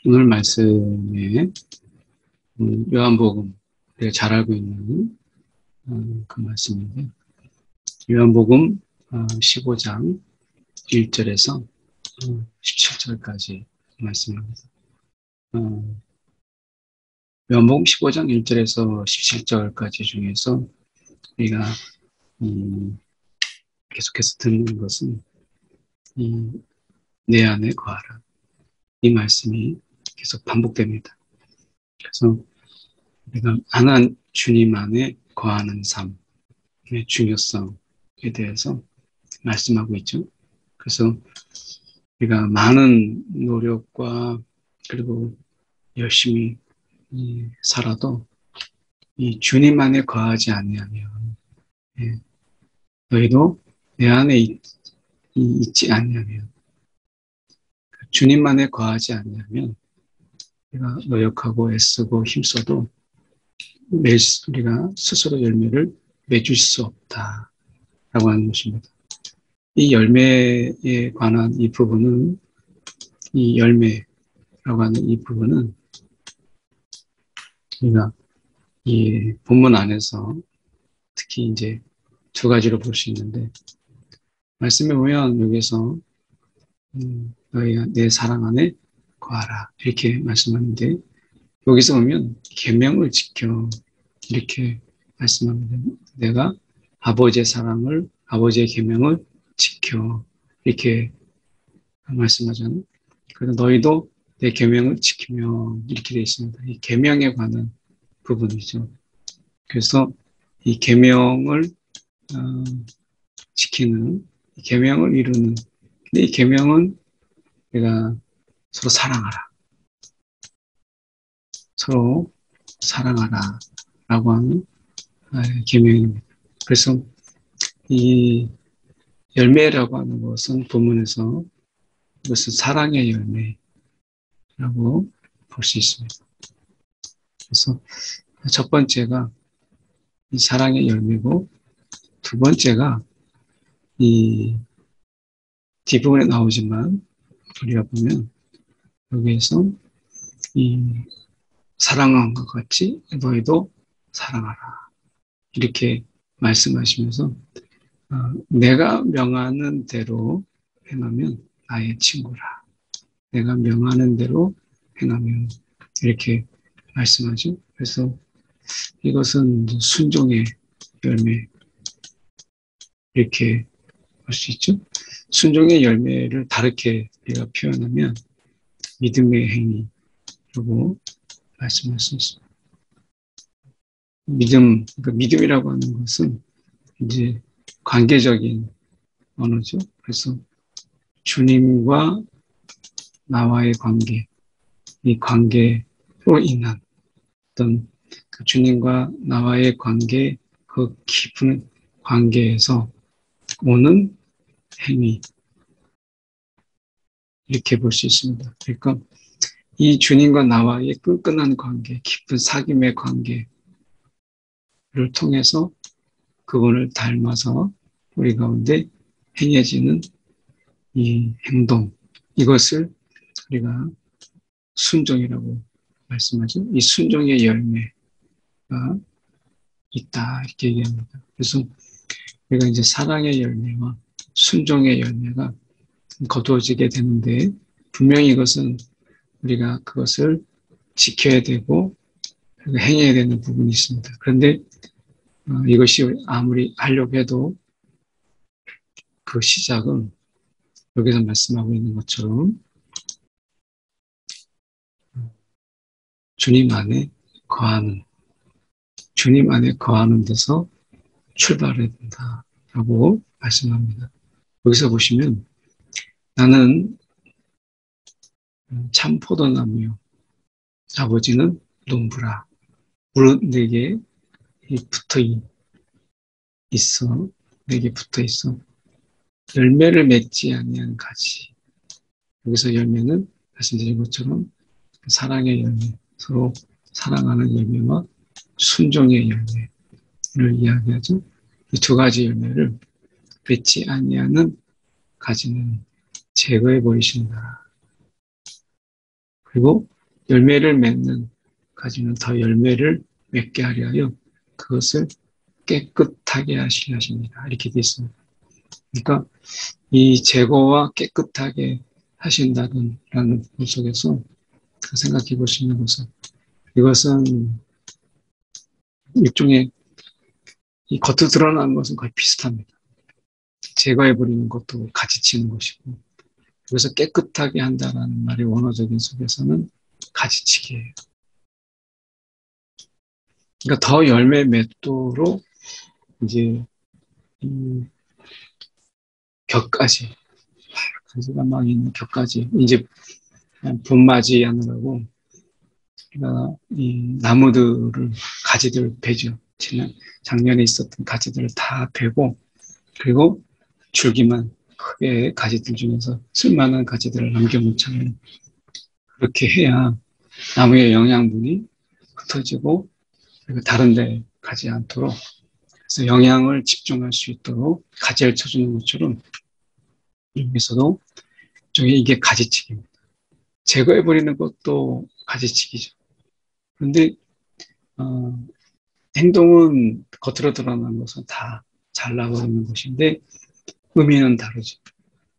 오늘 말씀에 요한복음, 우리가 잘 알고 있는 그 말씀인데, 요한복음 15장 1절에서 17절까지 말씀입니다. 요한복음 15장 1절에서 17절까지 중에서 우리가 계속해서 듣는 것은 내 안에 거하라. 이 말씀이 계속 반복됩니다. 그래서 우리가 하나님 주님 안에 거하는 삶의 중요성에 대해서 말씀하고 있죠. 그래서 우리가 많은 노력과 그리고 열심히 살아도 이 주님 안에 거하지 아니하면, 너희도 내 안에 있지 아니하면, 주님 안에 거하지 아니하면 우리가 노력하고 애쓰고 힘써도 우리가 스스로 열매를 맺을 수 없다라고 하는 것입니다. 이 열매에 관한 이 부분은, 이 열매라고 하는 이 부분은 우리가 이 본문 안에서 특히 이제 두 가지로 볼 수 있는데, 말씀에 보면 여기서 너희가 내 사랑 안에 거하라 이렇게 말씀하는데, 여기서 보면 계명을 지켜 이렇게 말씀합니다. 내가 아버지의 계명을 지켜 이렇게 말씀하잖아요. 그래서 너희도 내 계명을 지키며 이렇게 되어 있습니다. 이 계명에 관한 부분이죠. 그래서 이 계명을 지키는, 이 계명을 이루는, 근데 이 계명은 우리가 서로 사랑하라 라고 하는 계명입니다. 그래서 이 열매라고 하는 것은 본문에서 이것은 사랑의 열매라고 볼 수 있습니다. 그래서 첫 번째가 이 사랑의 열매고, 두 번째가 이 뒷부분에 나오지만 우리가 보면 여기에서 이 사랑함과 같이 너희도 사랑하라 이렇게 말씀하시면서 내가 명하는 대로 행하면 나의 친구라. 내가 명하는 대로 행하면 이렇게 말씀하죠. 그래서 이것은 순종의 열매 이렇게 볼 수 있죠. 순종의 열매를 다르게 우리가 표현하면 믿음의 행위라고 말씀할 수 있습니다. 그러니까 믿음이라고 하는 것은 이제 관계적인 언어죠. 그래서 주님과 나와의 관계, 이 관계로 인한 어떤 그 주님과 나와의 관계, 그 깊은 관계에서 오는 행위, 이렇게 볼 수 있습니다. 그러니까 이 주님과 나와의 끈끈한 관계, 깊은 사귐의 관계를 통해서 그분을 닮아서 우리 가운데 행해지는 이 행동, 이것을 우리가 순종이라고 말씀하죠. 이 순종의 열매가 있다 이렇게 얘기합니다. 그래서 우리가 이제 사랑의 열매와 순종의 열매가 거두어지게 되는데, 분명히 이것은 우리가 그것을 지켜야 되고 행해야 되는 부분이 있습니다. 그런데 이것이 아무리 하려고 해도 그 시작은 여기서 말씀하고 있는 것처럼 주님 안에 거하는 데서 출발해야 된다라고 말씀합니다. 여기서 보시면 나는 참 포도나무요, 아버지는 농부라. 물론 내게 붙어 있어 열매를 맺지 아니한 가지. 여기서 열매는 말씀드린 것처럼 사랑의 열매, 서로 사랑하는 열매와 순종의 열매를 이야기하죠. 이 두 가지 열매를 맺지 아니하는 가지는 제거해 버리신다. 그리고 열매를 맺는 가지는 더 열매를 맺게 하려 하여 그것을 깨끗하게 하시려 하십니다. 이렇게 되어 있습니다. 그러니까 이 제거와 깨끗하게 하신다는 라는 부분 속에서 생각해 볼 수 있는 것은 이것은 일종의 이 겉으로 드러나는 것은 거의 비슷합니다. 제거해버리는 것도 가지치는 것이고 그래서 깨끗하게 한다는 말의 원어적인 속에서는 가지치기예요. 그러니까 더 열매 맺도록 이제 격까지 가지가 막 있는 격까지 이제 봄맞이 하느라고 이 나무들을 가지들을 베죠. 작년에 있었던 가지들을 다 베고 그리고 줄기만 크게 가지들 중에서 쓸만한 가지들을 남겨놓잖아요. 그렇게 해야 나무의 영양분이 흩어지고 그리고 다른 데 가지 않도록 그래서 영양을 집중할 수 있도록 가지를 쳐주는 것처럼 여기서도 이게 가지치기입니다. 제거해버리는 것도 가지치기죠. 그런데 행동은 겉으로 드러나는 것은 다 잘라버리는 것인데 의미는 다르죠.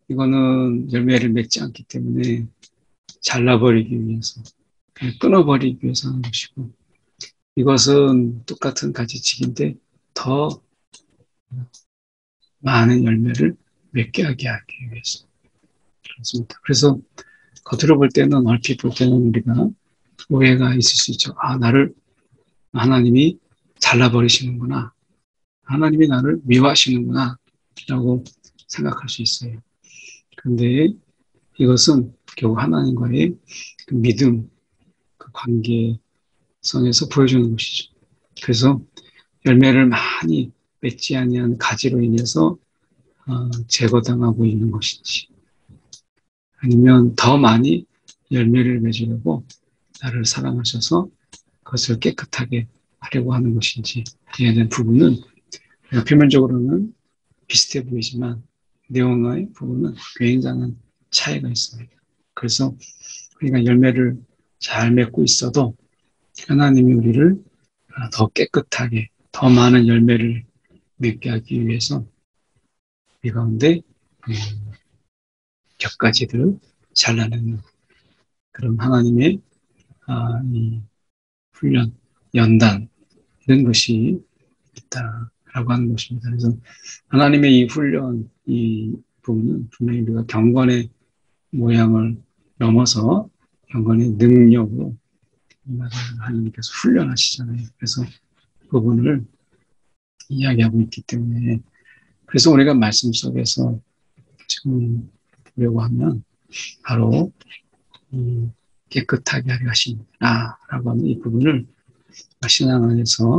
이거는 열매를 맺지 않기 때문에 잘라버리기 위해서 끊어버리기 위해서 하는 것이고 이것은 똑같은 가지치기인데 더 많은 열매를 맺게 하게 하기 위해서 그렇습니다. 그래서 겉으로 볼 때는 얼핏 볼 때는 우리가 오해가 있을 수 있죠. 아, 나를 하나님이 잘라버리시는구나. 하나님이 나를 미워하시는구나 라고 생각할 수 있어요. 그런데 이것은 결국 하나님과의 그 믿음, 그 관계성에서 보여주는 것이죠. 그래서 열매를 많이 맺지 아니한 가지로 인해서 제거당하고 있는 것인지 아니면 더 많이 열매를 맺으려고 나를 사랑하셔서 그것을 깨끗하게 하려고 하는 것인지에 대한 부분은 표면적으로는 비슷해 보이지만 내용의 부분은 굉장한 차이가 있습니다. 그래서 우리가 열매를 잘 맺고 있어도 하나님이 우리를 더 깨끗하게 더 많은 열매를 맺게 하기 위해서 이 가운데 격가지들을 잘라내는 그런 하나님의 이 훈련, 연단 이런 것이 있다라고 하는 것입니다. 그래서 하나님의 이 훈련, 이 부분은 분명히 우리가 경건의 모양을 넘어서 경건의 능력으로 하나님께서 훈련하시잖아요. 그래서 그 부분을 이야기하고 있기 때문에 그래서 우리가 말씀 속에서 지금 보려고 하면 바로 깨끗하게 하려 하시니라라고 하는 이 부분을 신앙 안에서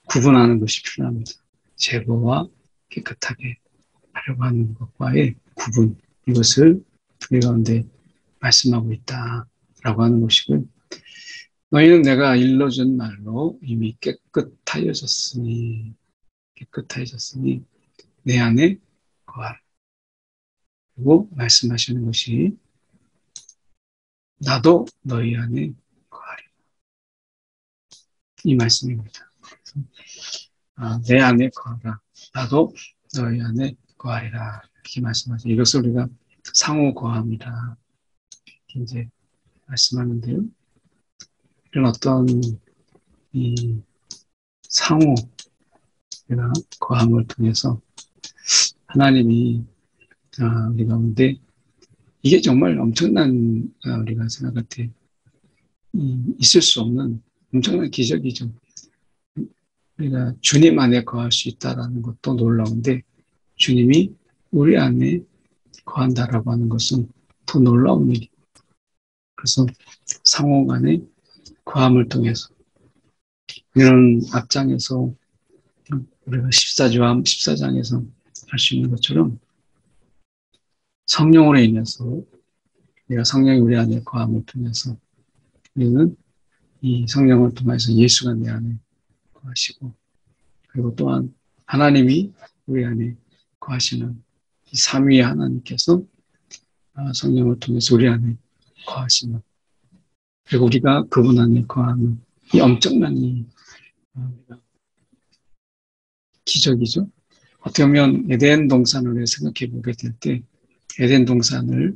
구분하는 것이 필요합니다. 제거와 깨끗하게 하려고 하는 것과의 구분 이것을 우리 가운데 말씀하고 있다라고 하는 것이고요. 너희는 내가 일러준 말로 이미 깨끗하여졌으니 내 안에 거하라. 그리고 말씀하시는 것이 나도 너희 안에 거하리라. 이 말씀입니다. 내 안에 거하라. 나도 너희 안에 거하리라. 이렇게 말씀하죠. 이것을 우리가 상호 거함이라 이제 말씀하는데요. 이런 어떤 이 상호 우리가 거함을 통해서 하나님이 우리 가운데 이게 정말 엄청난 우리가 생각할 때 있을 수 없는 엄청난 기적이죠. 우리가 주님 안에 거할 수 있다는 것도 놀라운데 주님이 우리 안에 거한다라고 하는 것은 더 놀라운 일이에요. 그래서 상호 간의 거함을 통해서 이런 앞장에서 우리가 14장에서 할 수 있는 것처럼 성령으로 인해서 우리가 성령이 우리 안에 거함을 통해서 우리는 이 성령을 통해서 예수가 내 안에 거하시고 그리고 또한 하나님이 우리 안에 거하시는 이 삼위의 하나님께서 성령을 통해서 우리 안에 거하시는 그리고 우리가 그분 안에 거하는 이 엄청난 이 기적이죠. 어떻게 보면 에덴 동산을 생각해 보게 될 때 에덴 동산을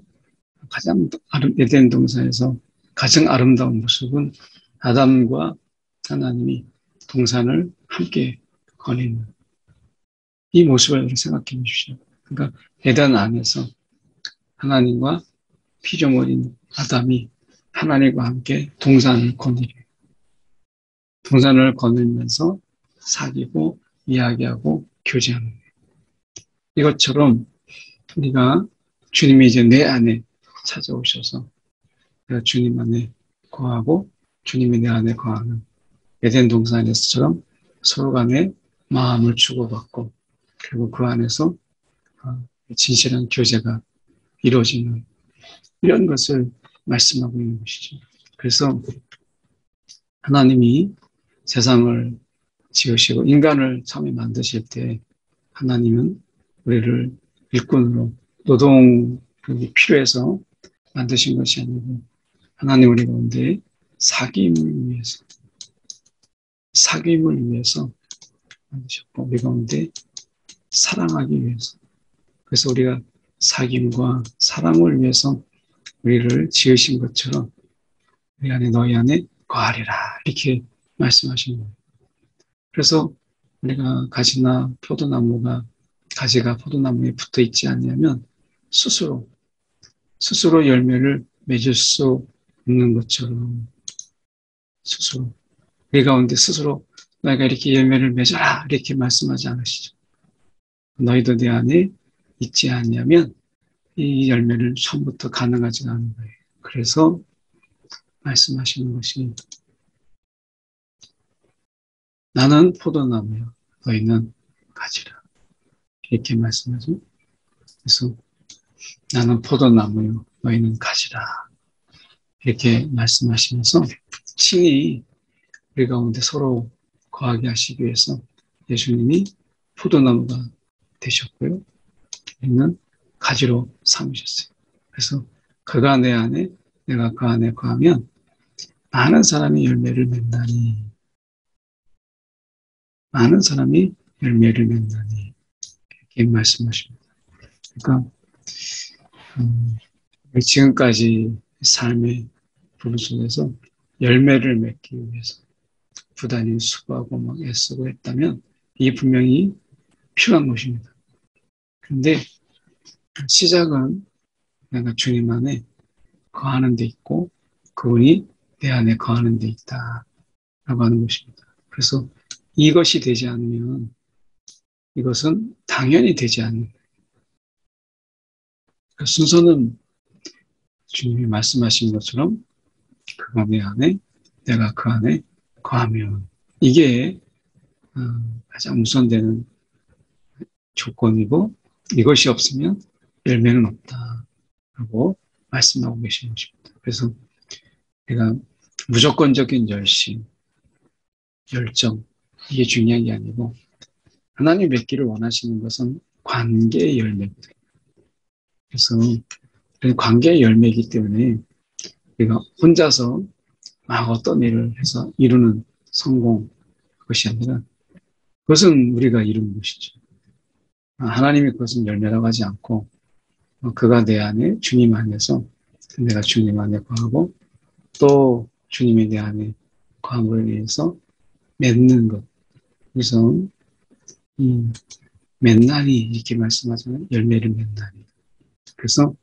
에덴 동산에서 가장 아름다운 모습은 아담과 하나님이 동산을 함께 거니는 이 모습을 생각해 주십시오. 그러니까 에덴 안에서 하나님과 피조물인 아담이 하나님과 함께 동산을 거니래요. 동산을 거닐면서 사귀고 이야기하고 교제하는 거예요. 이것처럼 우리가 주님이 이제 내 안에 찾아오셔서 내가 주님 안에 거하고 주님이 내 안에 거하는 에덴 동산에서처럼 서로 간에 마음을 주고받고 그리고 그 안에서 진실한 교제가 이루어지는 이런 것을 말씀하고 있는 것이죠. 그래서 하나님이 세상을 지으시고 인간을 처음에 만드실 때 하나님은 우리를 일꾼으로 노동이 필요해서 만드신 것이 아니고 하나님 우리 가운데 사귐을 위해서 만드셨고 우리 가운데 사랑하기 위해서 그래서 우리가 사귐과 사랑을 위해서 우리를 지으신 것처럼 우리 안에 너희 안에 거하리라 이렇게 말씀하신 거예요. 그래서 우리가 가지가 포도나무에 붙어 있지 않냐면 스스로 열매를 맺을 수 없는 것처럼 스스로 우리 가운데 스스로 너희가 이렇게 열매를 맺어라 이렇게 말씀하지 않으시죠. 너희도 내 안에 있지 않냐면 이 열매를 처음부터 가능하지 않은 거예요. 그래서 말씀하시는 것이 나는 포도나무요 너희는 가지라 이렇게 말씀하죠. 그래서 나는 포도나무요 너희는 가지라 이렇게 말씀하시면서 친히 우리 가운데 서로 거하게 하시기 위해서 예수님이 포도나무가 되셨고요. 우리는 가지로 삼으셨어요. 그래서 그가 내 안에 내가 그 안에 거하면 많은 사람이 열매를 맺나니 이렇게 말씀하십니다. 그러니까 지금까지 삶의 부분 속에서 열매를 맺기 위해서 부단히 수고하고 막 애쓰고 했다면 이게 분명히 필요한 것입니다. 그런데 시작은 내가 주님 안에 거하는 데 있고 그분이 내 안에 거하는 데 있다라고 하는 것입니다. 그래서 이것이 되지 않으면 이것은 당연히 되지 않는 거예요. 그 순서는 주님이 말씀하신 것처럼 그가 내 안에 내가 그 안에 거하면 이게 가장 우선되는 조건이고 이것이 없으면 열매는 없다라고 말씀하고 계시는 것입니다. 그래서 우리가 무조건적인 열정 이게 중요한 게 아니고 하나님 맺기를 원하시는 것은 관계의 열매입니다. 그래서 관계의 열매이기 때문에 우리가 혼자서 막 어떤 일을 해서 이루는 성공 그것이 아니라 그것은 우리가 이루는 것이죠. 하나님이 그것은 열매라고 하지 않고 그가 내 안에 주님 안에서 내가 주님 안에 거하고 또 주님이 내 안에 거함을 위해서 맺는 것. 그래서 맺나니 이렇게 말씀하잖아요. 열매를 맺나니. 그래서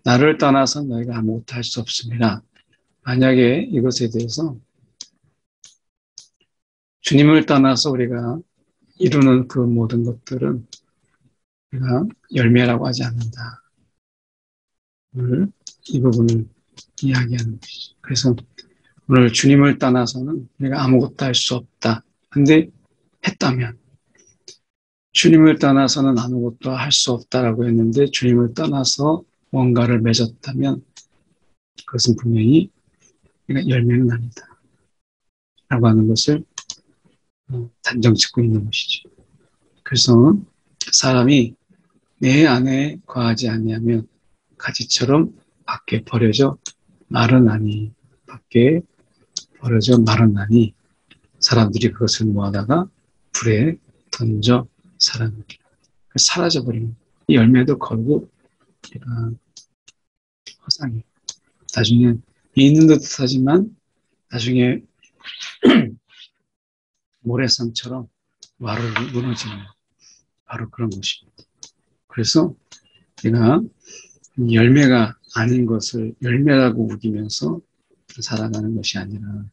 나를 떠나서 너희가 아무것도 할 수 없습니다. 만약에 이것에 대해서 주님을 떠나서 우리가 이루는 그 모든 것들은 우리가 열매라고 하지 않는다. 오늘 이 부분을 이야기하는 것이죠. 그래서 오늘 주님을 떠나서는 우리가 아무것도 할 수 없다. 근데 했다면 주님을 떠나서는 아무것도 할 수 없다라고 했는데 주님을 떠나서 뭔가를 맺었다면 그것은 분명히 우리가 열매는 아니다. 라고 하는 것을 단정 짓고 있는 것이죠. 그래서 사람이 내 안에 거하지 아니하면 가지처럼 밖에 버려져 마르나니 밖에 버려져 마르나니 사람들이 그것을 모아다가 불에 던져 사라지니라. 사라져버리는 이 열매도 결국 허상이 나중에 있는 듯 하지만 나중에 모래성처럼 와르르 무너지는 바로 그런 것입니다. 그래서 내가 열매가 아닌 것을 열매라고 우기면서 살아가는 것이 아니라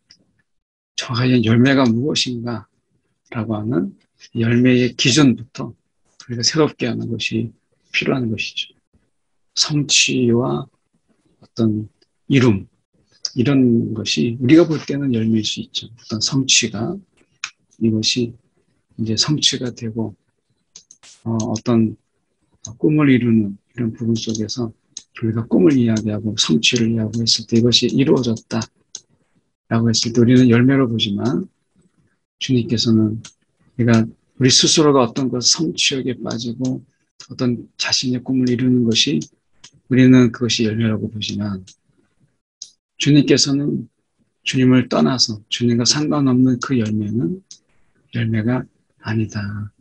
정확하게 열매가 무엇인가 라고 하는 열매의 기준부터 우리가 새롭게 하는 것이 필요한 것이죠. 성취와 어떤 이룸 이런 것이 우리가 볼 때는 열매일 수 있죠. 어떤 성취가 이것이 이제 성취가 되고 어떤 꿈을 이루는 이런 부분 속에서 우리가 꿈을 이야기하고 성취를 이야기하고 했을 때 이것이 이루어졌다라고 했을 때 우리는 열매로 보지만 주님께서는 우리 스스로가 어떤 것 성취욕에 빠지고 어떤 자신의 꿈을 이루는 것이 우리는 그것이 열매라고 보지만 주님께서는 주님을 떠나서 주님과 상관없는 그 열매는 열매가 아니다.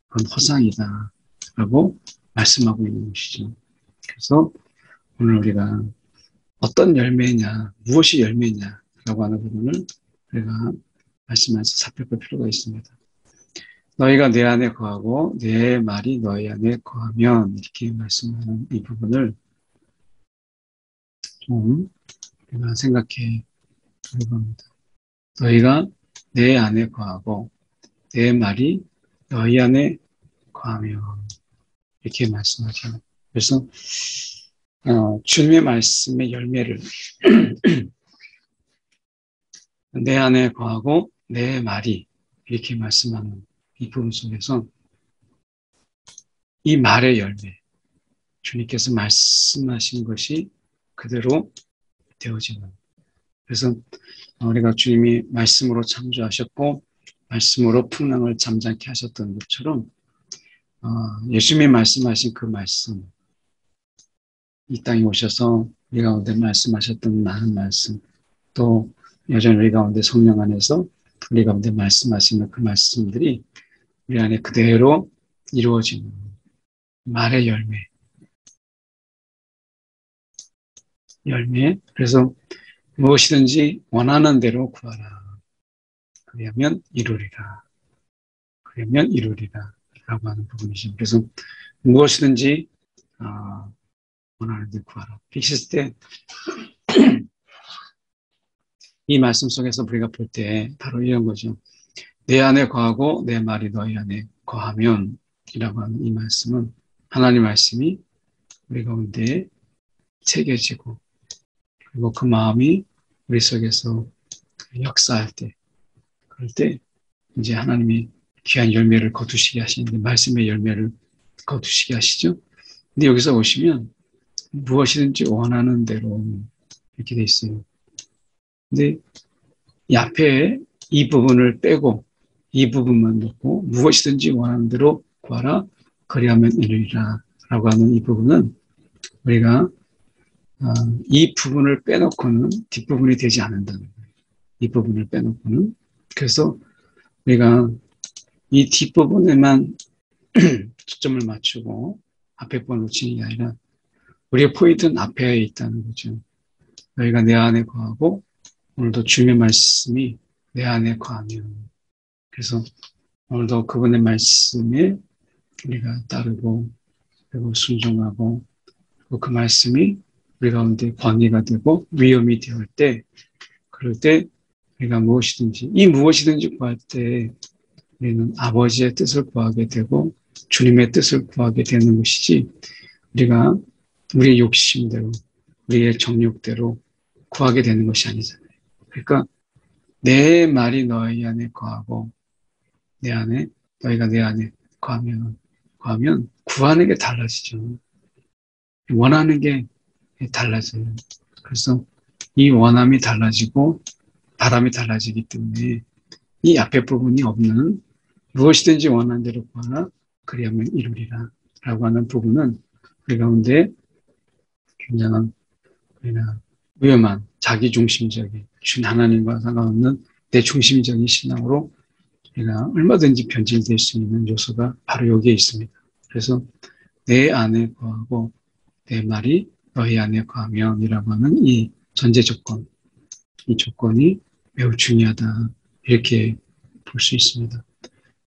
그건 허상이다. 라고 말씀하고 있는 것이죠. 그래서 오늘 우리가 어떤 열매냐, 무엇이 열매냐라고 하는 부분을 우리가 말씀하면서 살펴볼 필요가 있습니다. 너희가 내 안에 거하고 내 말이 너희 안에 거하면 이렇게 말씀하는 이 부분을 좀 우리가 생각해 볼 겁니다. 너희가 내 안에 거하고 내 말이 너희 안에 거하면 이렇게 말씀하죠. 그래서 주님의 말씀의 열매를 내 안에 거하고 내 말이 이렇게 말씀하는 이 부분 속에서 이 말의 열매, 주님께서 말씀하신 것이 그대로 되어지는. 그래서 우리가 주님이 말씀으로 창조하셨고 말씀으로 풍랑을 잠잠케 하셨던 것처럼 예수님이 말씀하신 그 말씀, 이 땅에 오셔서 우리 가운데 말씀하셨던 많은 말씀, 또 여전히 우리 가운데 성령 안에서 우리 가운데 말씀하시는 그 말씀들이 우리 안에 그대로 이루어지는 말의 열매. 그래서 무엇이든지 원하는 대로 구하라. 그러면 이루리라. 라고 하는 부분이죠. 그래서 무엇이든지 원하는 대로 구하라. 픽시스 때 이 말씀 속에서 우리가 볼 때 바로 이런 거죠. 내 안에 거하고 내 말이 너희 안에 거하면 이라고 하는 이 말씀은 하나님 말씀이 우리 가운데 새겨지고 그리고 그 마음이 우리 속에서 역사할 때 그럴 때 이제 하나님이 귀한 열매를 거두시게 하시는데 말씀의 열매를 거두시게 하시죠. 근데 여기서 보시면 무엇이든지 원하는 대로 이렇게 돼 있어요. 근데 이 앞에 이 부분을 빼고 이 부분만 놓고 무엇이든지 원하는 대로 구하라 그리하면 이루리라 라고 하는 이 부분은 우리가 이 부분을 빼놓고는 뒷부분이 되지 않는다는 거예요. 이 부분을 빼놓고는. 그래서 우리가 이 뒷부분에만 초점을 맞추고 앞에 부분을 놓치는 게 아니라 우리의 포인트는 앞에 있다는 거죠. 너희가 내 안에 거하고 오늘도 주님의 말씀이 내 안에 거하면 그래서 오늘도 그분의 말씀에 우리가 따르고 그리고 순종하고 그리고 그 말씀이 우리 가운데 권위가 되고 위험이 되올 때 그럴 때 우리가 무엇이든지 구할 때 우리는 아버지의 뜻을 구하게 되고 주님의 뜻을 구하게 되는 것이지 우리가 우리의 욕심대로 우리의 정욕대로 구하게 되는 것이 아니잖아요. 그러니까 내 말이 너희 안에 거하고 너희가 내 안에 거하면 구하는 게 달라지죠. 원하는 게 달라져요. 그래서 이 원함이 달라지고 바람이 달라지기 때문에 이 앞에 부분이 없는 무엇이든지 원하는 대로 구하라 그리하면 이루리라 라고 하는 부분은 우리 가운데 굉장한 위험한 자기중심적인 주신 하나님과 상관없는 내 중심적인 신앙으로 내가 얼마든지 변질될 수 있는 요소가 바로 여기에 있습니다. 그래서 내 안에 거하고 내 말이 너희 안에 거하면이라고 하는 이 전제 조건, 이 조건이 매우 중요하다 이렇게 볼 수 있습니다.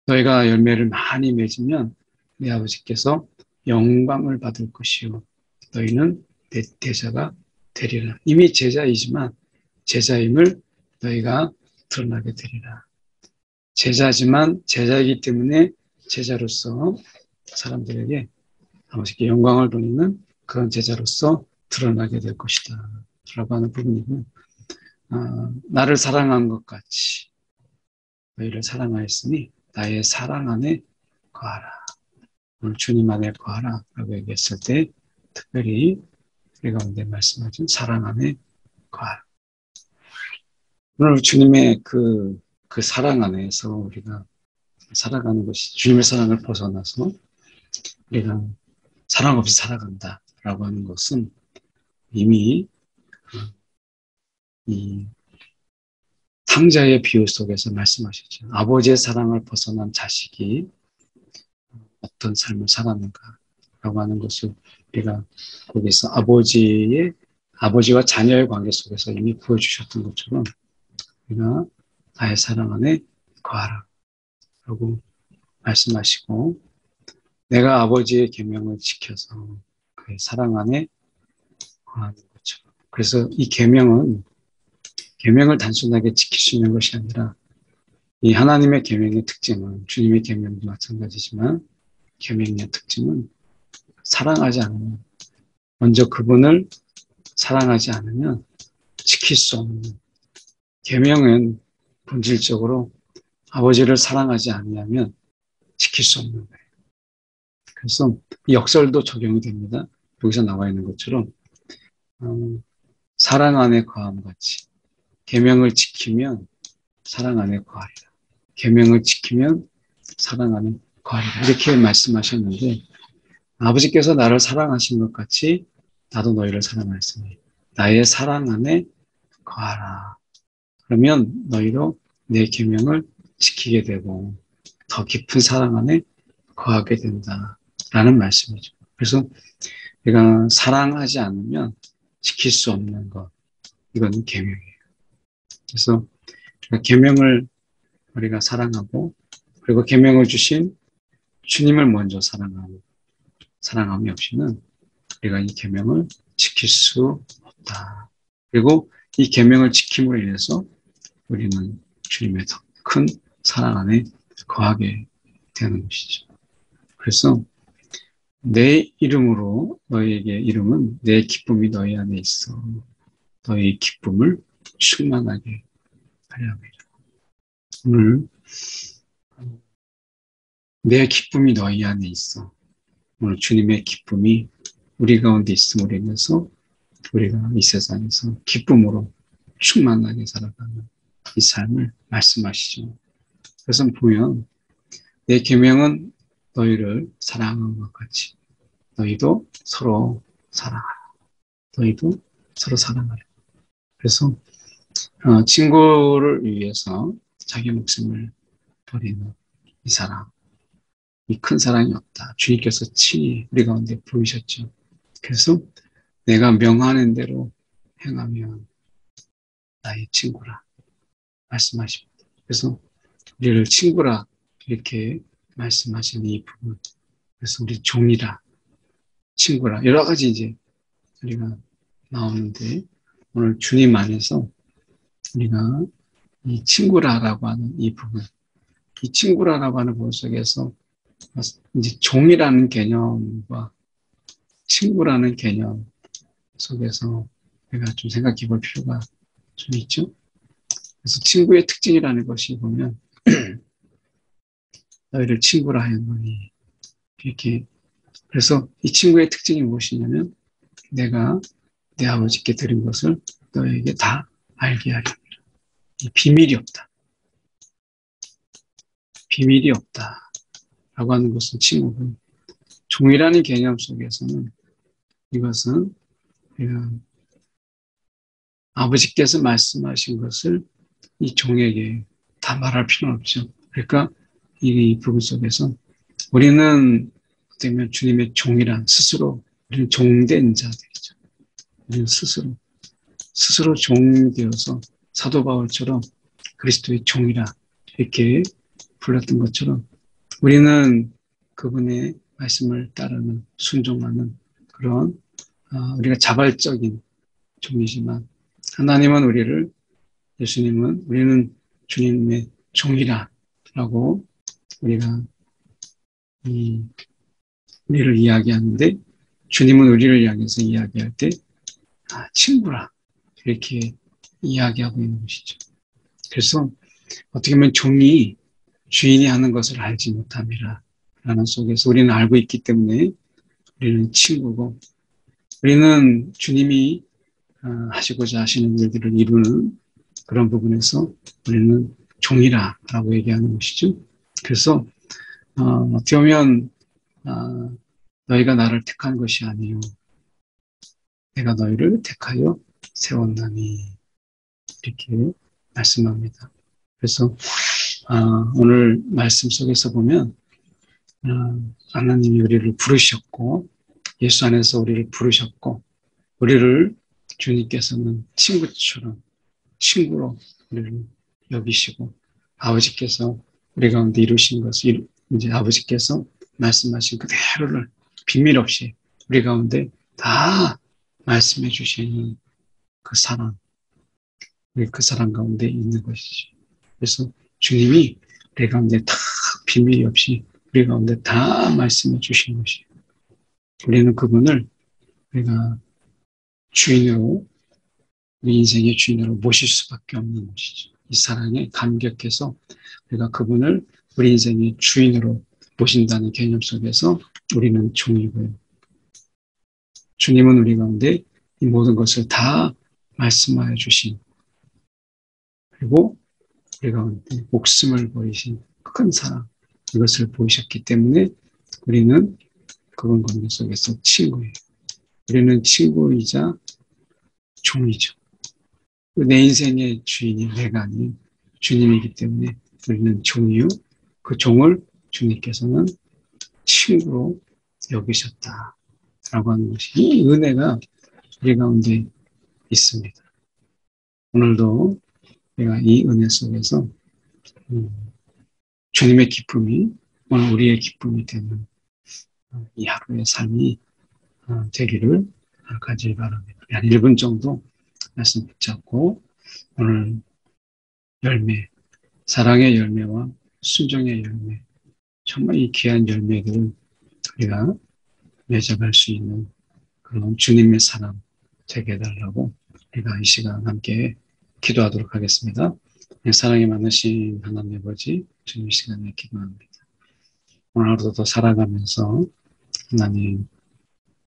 너희가 열매를 많이 맺으면 내 아버지께서 영광을 받을 것이요 너희는 내 제자가 되리라. 이미 제자이지만 제자임을 너희가 드러나게 되리라. 제자지만 제자이기 때문에 제자로서 사람들에게 아버지께 영광을 돌리는 그런 제자로서 드러나게 될 것이다 라고 하는 부분이고, 나를 사랑한 것 같이 너희를 사랑하였으니 나의 사랑 안에 거하라. 오늘 주님 안에 거하라 라고 얘기했을 때 특별히 우리 가운데 말씀하신 사랑 안에 거하라. 오늘 주님의 그 사랑 안에서 우리가 살아가는 것이 주님의 사랑을 벗어나서 우리가 사랑 없이 살아간다라고 하는 것은 이미 이 탕자의 비유 속에서 말씀하셨죠. 아버지의 사랑을 벗어난 자식이 어떤 삶을 살았는가라고 하는 것을 우리가 거기서 아버지와 자녀의 관계 속에서 이미 보여주셨던 것처럼 우리가 나의 사랑 안에 거하라 라고 말씀하시고 내가 아버지의 계명을 지켜서 그의 사랑 안에 거하는 거죠. 그래서 이 계명을 단순하게 지킬 수 있는 것이 아니라 이 하나님의 계명의 특징은 주님의 계명도 마찬가지지만 계명의 특징은 사랑하지 않으면 먼저 그분을 사랑하지 않으면 지킬 수 없는 계명은 본질적으로 아버지를 사랑하지 않으면 지킬 수 없는 거예요. 그래서 역설도 적용이 됩니다. 여기서 나와 있는 것처럼 사랑 안에 거함 같이 계명을 지키면 사랑 안에 거하리라. 계명을 지키면 사랑 안에 거하리라. 이렇게 말씀하셨는데 아버지께서 나를 사랑하신 것 같이 나도 너희를 사랑하였으니 나의 사랑 안에 거하라. 그러면 너희도 내 계명을 지키게 되고 더 깊은 사랑 안에 거하게 된다라는 말씀이죠. 그래서 내가 사랑하지 않으면 지킬 수 없는 것, 이건 계명이에요. 그래서 계명을 우리가 사랑하고 그리고 계명을 주신 주님을 먼저 사랑함이 없이는 우리가 이 계명을 지킬 수 없다. 그리고 이 계명을 지킴으로 인해서 우리는 주님의 더 큰 사랑 안에 거하게 되는 것이죠. 그래서 내 이름으로 너희에게 이름은 내 기쁨이 너희 안에 있어. 너희 기쁨을 충만하게 하려 합니다. 오늘 내 기쁨이 너희 안에 있어. 오늘 주님의 기쁨이 우리 가운데 있음으로 인해서 우리가 이 세상에서 기쁨으로 충만하게 살아가는 이 삶을 말씀하시죠. 그래서 보면 내 계명은 너희를 사랑한 것 같이 너희도 서로 사랑하라. 너희도 서로 사랑하라. 그래서 친구를 위해서 자기 목숨을 버리는 이 사랑, 이 큰 사랑이 없다. 주님께서 친히 우리 가운데 보이셨죠. 그래서 내가 명하는 대로 행하면 나의 친구라 말씀하십니다. 그래서 우리를 친구라 이렇게 말씀하신 이 부분, 그래서 우리 종이라, 친구라 여러 가지 이제 우리가 나오는데 오늘 주님 안에서 우리가 이 친구라라고 하는 이 부분, 이 친구라라고 하는 부분 속에서 이제 종이라는 개념과 친구라는 개념 속에서 우리가 좀 생각해 볼 필요가 좀 있죠. 그래서 친구의 특징이라는 것이 보면 너희를 친구라 하였노니 이렇게 그래서 이 친구의 특징이 무엇이냐면 내가 내 아버지께 드린 것을 너희에게 다 알게 하리라. 비밀이 없다. 비밀이 없다. 라고 하는 것은 친구고 종이라는 개념 속에서는 이것은 아버지께서 말씀하신 것을 이 종에게 다 말할 필요는 없죠. 그러니까 이 부분 속에서 우리는 어떻게 보면 주님의 종이란 스스로 우리는 종된 자들이죠. 우리는 스스로 종되어서 사도 바울처럼 그리스도의 종이라 이렇게 불렀던 것처럼 우리는 그분의 말씀을 따르는 순종하는 그런 우리가 자발적인 종이지만 하나님은 예수님은 우리는 주님의 종이라라고 우리가 우리를 이야기하는데 주님은 우리를 향해서 이야기할 때 친구라 이렇게 이야기하고 있는 것이죠. 그래서 어떻게 보면 종이 주인이 하는 것을 알지 못함이라 라는 속에서 우리는 알고 있기 때문에 우리는 친구고 우리는 주님이 하시고자 하시는 일들을 이루는 그런 부분에서 우리는 종이라라고 얘기하는 것이죠. 그래서 어떻게 보면 너희가 나를 택한 것이 아니요 내가 너희를 택하여 세웠나니 이렇게 말씀합니다. 그래서 오늘 말씀 속에서 보면 하나님이 우리를 부르셨고 예수 안에서 우리를 부르셨고 우리를 주님께서는 친구로 우리를 여기시고 아버지께서 우리 가운데 이루신 것을 이제 아버지께서 말씀하신 그대로를 비밀 없이 우리 가운데 다 말씀해 주시는 그 사랑, 우리 그 사랑 가운데 있는 것이죠. 그래서 주님이 우리 가운데 다 비밀이 없이 우리 가운데 다 말씀해 주신 것이에요. 우리는 그분을 우리가 주인으로 우리 인생의 주인으로 모실 수밖에 없는 것이죠. 이 사랑에 감격해서 우리가 그분을 우리 인생의 주인으로 모신다는 개념 속에서 우리는 종이고요. 주님은 우리 가운데 이 모든 것을 다 말씀하여 주신 그리고 우리 가운데 목숨을 버리신 큰 사랑 이것을 보이셨기 때문에 우리는 그분 관계 속에서 친구예요. 우리는 친구이자 종이죠. 내 인생의 주인이 내가 아닌 주님이기 때문에 우리는 종이요. 그 종을 주님께서는 친구로 여기셨다라고 하는 것이 이 은혜가 우리 가운데 있습니다. 오늘도 내가 이 은혜 속에서 주님의 기쁨이 오늘 우리의 기쁨이 되는 이 하루의 삶이 되기를 가질 바랍니다. 한 1분 정도 말씀 붙잡고 오늘 열매, 사랑의 열매와 순종의 열매, 정말 이 귀한 열매들을 우리가 맺어갈 수 있는 그런 주님의 사랑 되게 해달라고 우리가 이 시간 함께 기도하도록 하겠습니다. 사랑이 많으신 하나님 아버지 주님 시간에 기도합니다. 오늘 하루도 더 살아가면서 하나님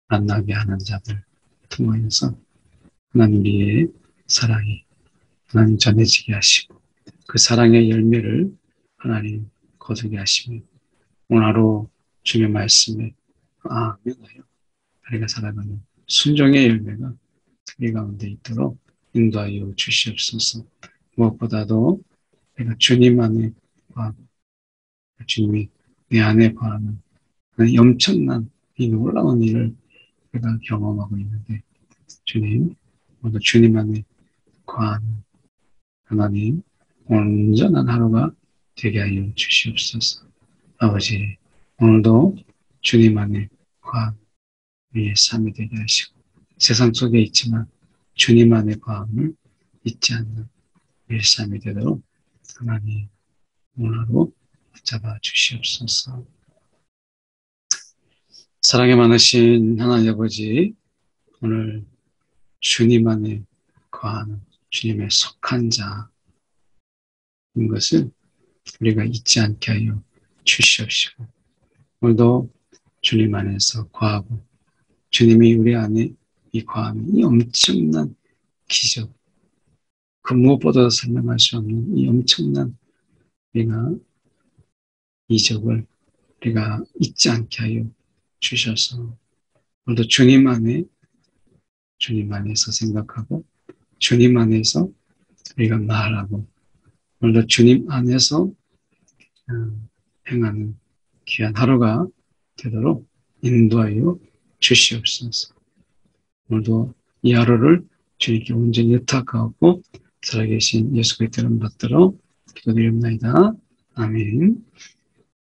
만나게 하는 자들 통하여서 하나님 우리의 사랑이 하나님 전해지게 하시고 그 사랑의 열매를 하나님 거두게 하시며 오늘 하루 주님의 말씀에 명하여 우리가 살아가는 순종의 열매가 우리 가운데 있도록 인도하여 주시옵소서. 무엇보다도 내가 주님 안에 거하고 주님이 내 안에 거하는 엄청난 이 놀라운 일을 내가 경험하고 있는데 주님, 모두 주님 안에 거하는 하나님 온전한 하루가 되게 하여 주시옵소서. 아버지, 오늘도 주님 안에 거하는 우리의 삶이 되게 하시고 세상 속에 있지만 주님 안에 거함을 잊지 않는 우리의 삶이 되도록 하나님 오늘로 붙잡아 주시옵소서. 사랑이 많으신 하나님 아버지, 오늘 주님 안에 거하는 주님의 속한 자인 것을 우리가 잊지 않게 하여 주시옵시고 오늘도 주님 안에서 거하고 주님이 우리 안에 이 거함이 이 엄청난 기적 그 무엇보다 설명할 수 없는 이 엄청난 우리가 이적을 우리가 잊지 않게 하여 주셔서 오늘도 주님 안에서 생각하고 주님 안에서 우리가 말하고 오늘도 주님 안에서 행하는 귀한 하루가 되도록 인도하여 주시옵소서. 오늘도 이 하루를 주님께 온전히 의탁하고 살아계신 예수 그리스도를 받들어 기도드립니다. 아멘.